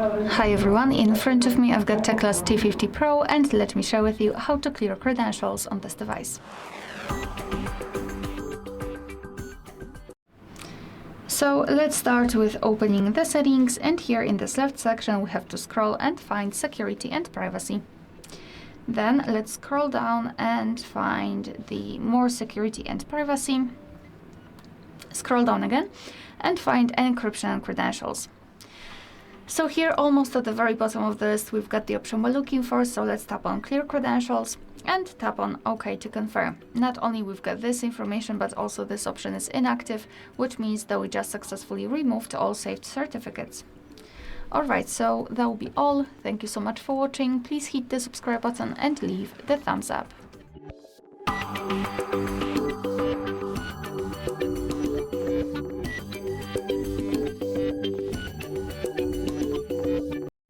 Hi everyone, in front of me I've got TECLAST T50 Pro, and let me share with you how to clear credentials on this device. So let's start with opening the settings, and here in this left section we have to scroll and find security and privacy. Then let's scroll down and find the more security and privacy. Scroll down again and find encryption and credentials. So here, almost at the very bottom of the list, we've got the option we're looking for, so let's tap on Clear Credentials and tap on OK to confirm. Not only we've got this information, but also this option is inactive, which means that we just successfully removed all saved certificates. Alright, so that will be all. Thank you so much for watching. Please hit the subscribe button and leave the thumbs up.